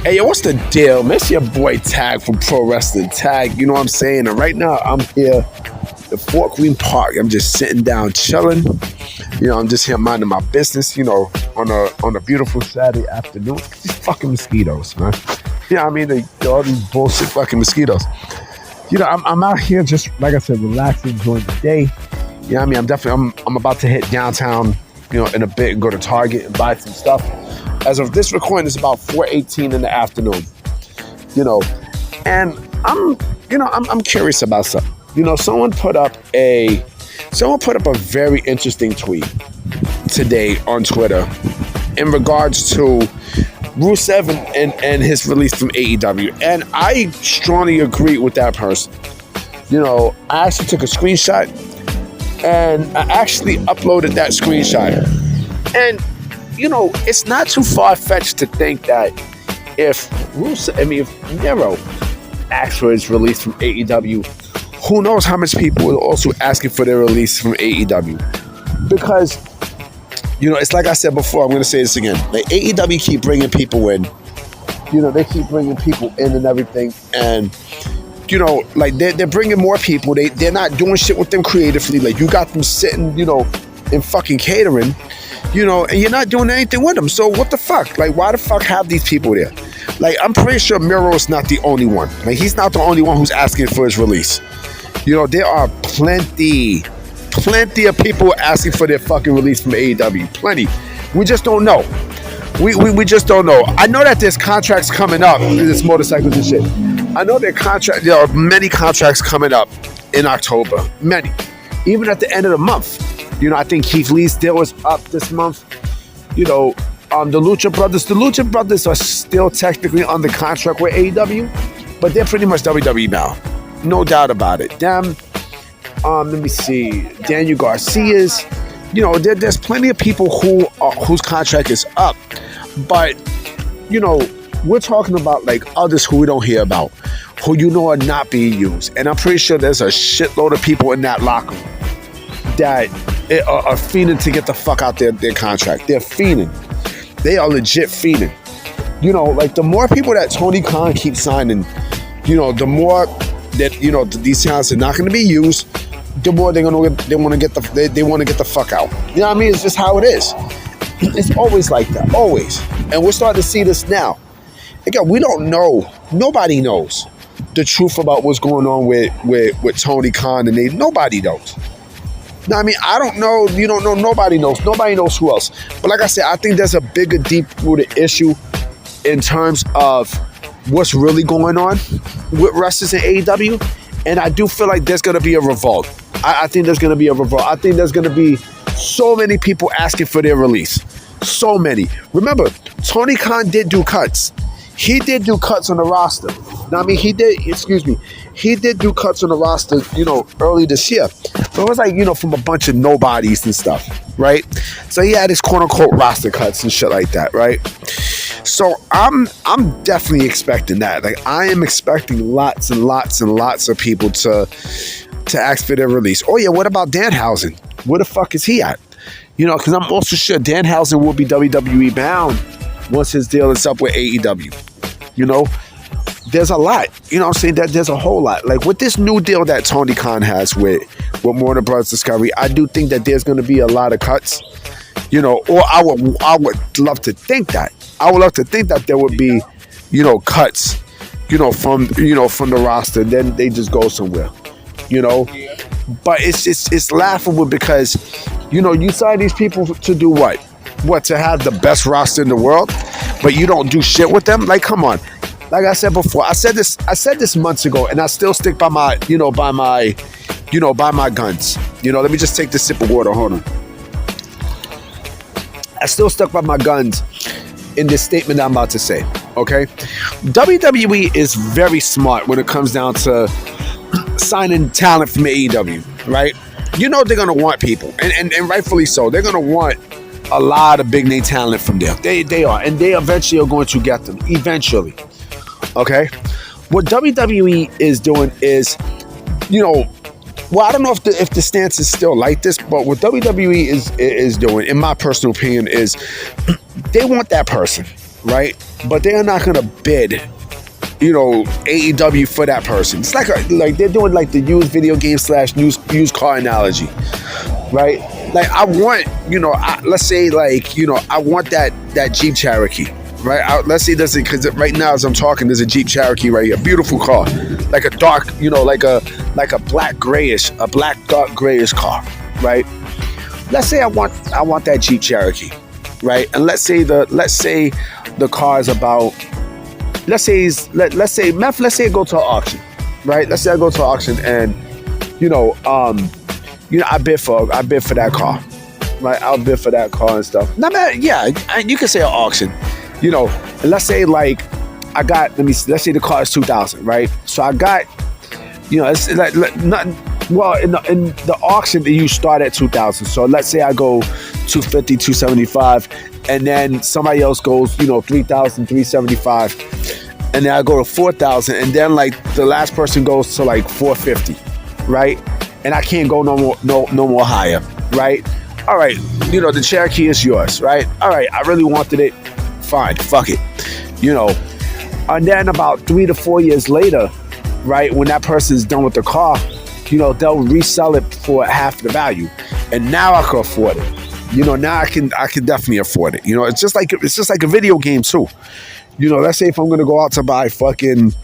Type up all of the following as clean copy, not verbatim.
Hey, yo, what's the deal, man? It's your boy Tag from Pro Wrestling Tag. You know what I'm saying? And right now, I'm here at Fort Greene Park. I'm just sitting down, chilling. You know, I'm just here minding my business. You know, on a beautiful Saturday afternoon. These fucking mosquitoes, man. You know what I mean? All these bullshit fucking mosquitoes. You know, I'm out here just, like I said, relaxing, enjoying the day. You know what I mean? I'm about to hit downtown, you know, in a bit and go to Target and buy some stuff. As of this recording, it's about 4:18 in the afternoon. You know, and I'm curious about something. You know, someone put up a very interesting tweet today on Twitter in regards to Rusev and his release from AEW. And I strongly agree with that person. You know, I actually took a screenshot and I actually uploaded that screenshot. And, you know, it's not too far-fetched to think that if Miro asked for his release from AEW, who knows how much people are also asking for their release from AEW. Because, you know, it's like I said before, I'm going to say this again. Like, AEW keep bringing people in. You know, they keep bringing people in and everything. And, you know, like, they're bringing more people. They're not doing shit with them creatively. Like, you got them sitting, you know, in fucking catering, you know, and you're not doing anything with them. So what the fuck? Like, why the fuck have these people there? Like, I'm pretty sure Miro is not the only one. Like, he's not the only one who's asking for his release. You know, there are plenty of people asking for their fucking release from AEW. Plenty. We just don't know. We just don't know. I know that there's contracts coming up. There's motorcycles and shit. I know there are many contracts coming up in October. Many. Even at the end of the month. You know, I think Keith Lee's deal was up this month. You know, the Lucha Brothers are still technically under contract with AEW, but they're pretty much WWE now. No doubt about it. Them, let me see, Daniel Garcia's, you know, there's plenty of people whose contract is up, but, you know, we're talking about like others who we don't hear about, who you know are not being used. And I'm pretty sure there's a shitload of people in that locker room that are fiending to get the fuck out their contract. They're fiending. They are legit fiending. You know, like the more people that Tony Khan keeps signing, you know, the more that, you know, these talents are not going to be used, the more they want to get the fuck out. You know what I mean? It's just how it is. It's always like that, always. And we're starting to see this now. Again, we don't know. Nobody knows the truth about what's going on with Tony Khan and nobody knows. No, I mean, I don't know. You don't know. Nobody knows. Nobody knows who else. But like I said, I think there's a bigger, deep-rooted issue in terms of what's really going on with wrestlers in AEW. And I do feel like there's going to be a revolt. I think there's going to be a revolt. I think there's going to be so many people asking for their release. So many. Remember, Tony Khan did do cuts. He did do cuts on the roster. Now, I mean, he did do cuts on the roster, you know, early this year. But it was like, you know, from a bunch of nobodies and stuff, right? So he had his quote-unquote roster cuts and shit like that, right? So I'm definitely expecting that. Like, I am expecting lots and lots and lots of people to ask for their release. Oh, yeah, what about Danhausen? Where the fuck is he at? You know, because I'm also sure Danhausen will be WWE bound once his deal is up with AEW. You know? There's a lot, you know what I'm saying? That there's a whole lot. Like with this new deal that Tony Khan has with Warner Bros. Discovery, I do think that there's going to be a lot of cuts, you know, or I would love to think that. I would love to think that there would be, you know, cuts, you know, from the roster, and then they just go somewhere, you know. But it's laughable because, you know, you sign these people to do what? What, to have the best roster in the world, but you don't do shit with them? Like, come on. Like I said before, I said this months ago, and I still stick by my guns. You know, let me just take this sip of water. Hold on. I still stuck by my guns in this statement that I'm about to say. Okay, WWE is very smart when it comes down to signing talent from AEW, right? You know they're gonna want people, and rightfully so. They're gonna want a lot of big name talent from there. They are, and they eventually are going to get them. Eventually. Okay, what WWE is doing is, you know, well, I don't know if the stance is still like this, but what WWE is doing, in my personal opinion, is they want that person, right? But they are not gonna bid, you know, AEW for that person. It's like they're doing like the used video game / used car analogy, right? Like I want, you know, let's say like, you know, I want that Jeep Cherokee, right? Let's say this, because right now as I'm talking, there's a Jeep Cherokee right here, beautiful car, like a dark, you know, like a black dark grayish car, right? Let's say I want that Jeep Cherokee, right? And let's say the car is about, let's say it go to an auction, right? Let's say I go to an auction and, you know, I bid for that car, right? I'll bid for that car and stuff. Now, man, yeah, you can say an auction, you know. And let's say like I got, let's say the car is $2,000, right? So I got, you know, it's like not. Well, in the auction, you start at $2,000. So let's say I go $250, $275, and then somebody else goes, you know, $3,000, $375, and then I go to $4,000, and then like the last person goes to like $450, right? And I can't go no more higher, right? All right, you know, the Cherokee is yours, right? All right, I really wanted it. Fine, fuck it, you know. And then about 3 to 4 years later, right, when that person's done with the car, you know, they'll resell it for half the value, and now I can afford it. You know, now I can definitely afford it. You know, it's just like a video game too. You know, let's say if I'm gonna go out to buy fucking,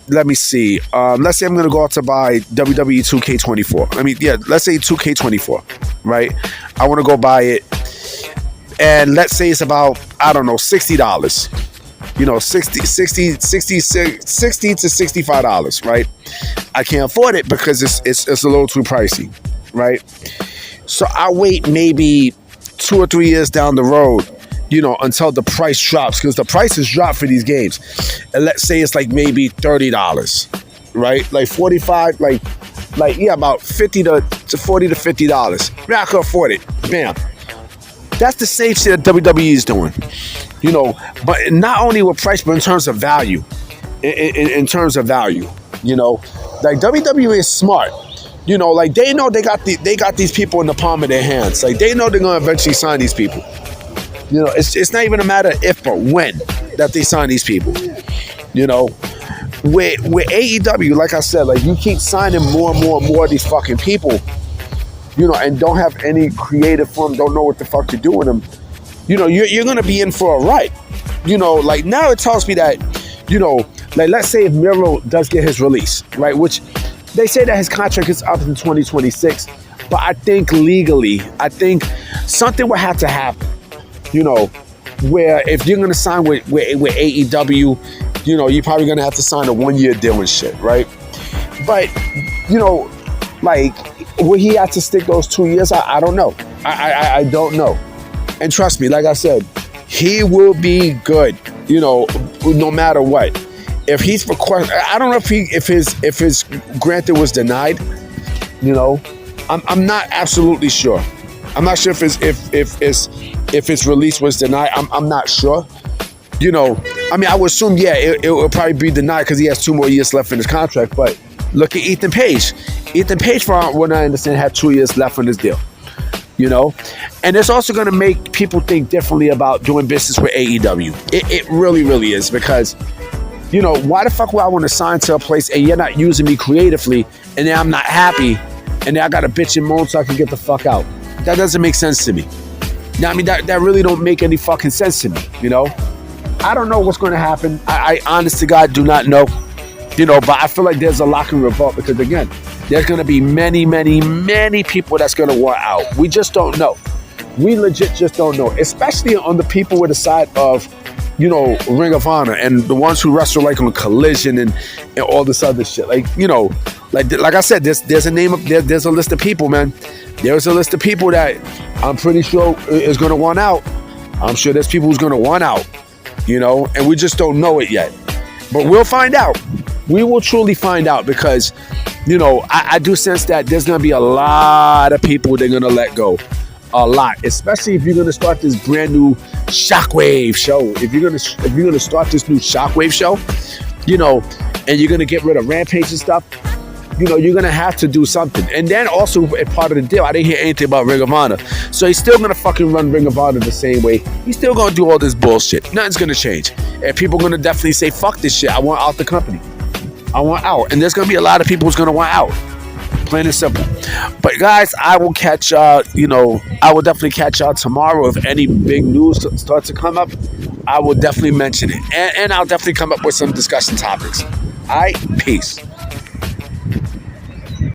let me see, let's say I'm gonna go out to buy WWE 2K24. I mean, yeah, let's say 2K24, right? I want to go buy it, and let's say it's about, I don't know, $60. You know, $60 to $65, right? I can't afford it because it's a little too pricey, right? So I wait maybe 2 or 3 years down the road, you know, until the price drops, because the prices drop for these games. And let's say it's like maybe $30, right? Like 45, like yeah, about $40 to $50. Yeah, I can afford it. Bam. That's the same shit that WWE is doing. You know, but not only with price, but in terms of value. In terms of value, you know, like WWE is smart. You know, like they know they got these people in the palm of their hands. Like they know they're gonna eventually sign these people. You know, it's not even a matter of if but when that they sign these people. You know, with AEW, like I said, like you keep signing more and more of these fucking people. You know, and don't have any creative form, don't know what the fuck to do with them. You know, you're going to be in for a ride. You know, like now it tells me that, you know, like let's say if Miro does get his release, right? Which they say that his contract is up in 2026. But I think legally, something would have to happen, you know, where if you're going to sign with AEW, you know, you're probably going to have to sign a 1-year deal and shit, right? But, you know, like, will he have to stick those 2 years? I don't know. I don't know. And trust me, like I said, he will be good, you know, no matter what. If he's requested, I don't know if his granted was denied, you know. I'm not absolutely sure. I'm not sure if his release was denied. I'm not sure. You know, I mean, I would assume, yeah, it will probably be denied because he has 2 more years left in his contract. But look at Ethan Page. Ethan Page, from what I understand, had 2 years left on his deal. You know, and it's also going to make people think differently about doing business with AEW. It really, really is, because, you know, why the fuck would I want to sign to a place and you're not using me creatively, and then I'm not happy, and then I got to bitch and moan so I can get the fuck out? That doesn't make sense to me. Now, I mean, that really don't make any fucking sense to me, you know? I don't know what's going to happen. I honest to God do not know, you know, but I feel like there's a Locker Room Revolt, because, again, there's going to be many, many, many people that's going to want out. We just don't know. We legit just don't know, especially on the people with the side of, you know, Ring of Honor and the ones who wrestle like on Collision and all this other shit. Like, you know, like I said, there's a name of, there's a list of people, man. There's a list of people that I'm pretty sure is going to want out. I'm sure there's people who's going to want out, you know, and we just don't know it yet. But we'll find out. We will truly find out, because, you know, I do sense that there's going to be a lot of people they're going to let go. A lot. Especially if you're going to start this brand new Shockwave show. If you're going to start this new Shockwave show, you know, and you're going to get rid of Rampage and stuff, you're going to have to do something. And then also, a part of the deal, I didn't hear anything about Ring of Honor. So he's still going to fucking run Ring of Honor the same way. He's still going to do all this bullshit. Nothing's going to change. And people are going to definitely say, fuck this shit. I want out the company. I want out. And there's going to be a lot of people who's going to want out. Plain and simple. But guys, I will catch I will definitely catch y'all tomorrow. If any big news starts to come up, I will definitely mention it. And I'll definitely come up with some discussion topics. All right? Peace.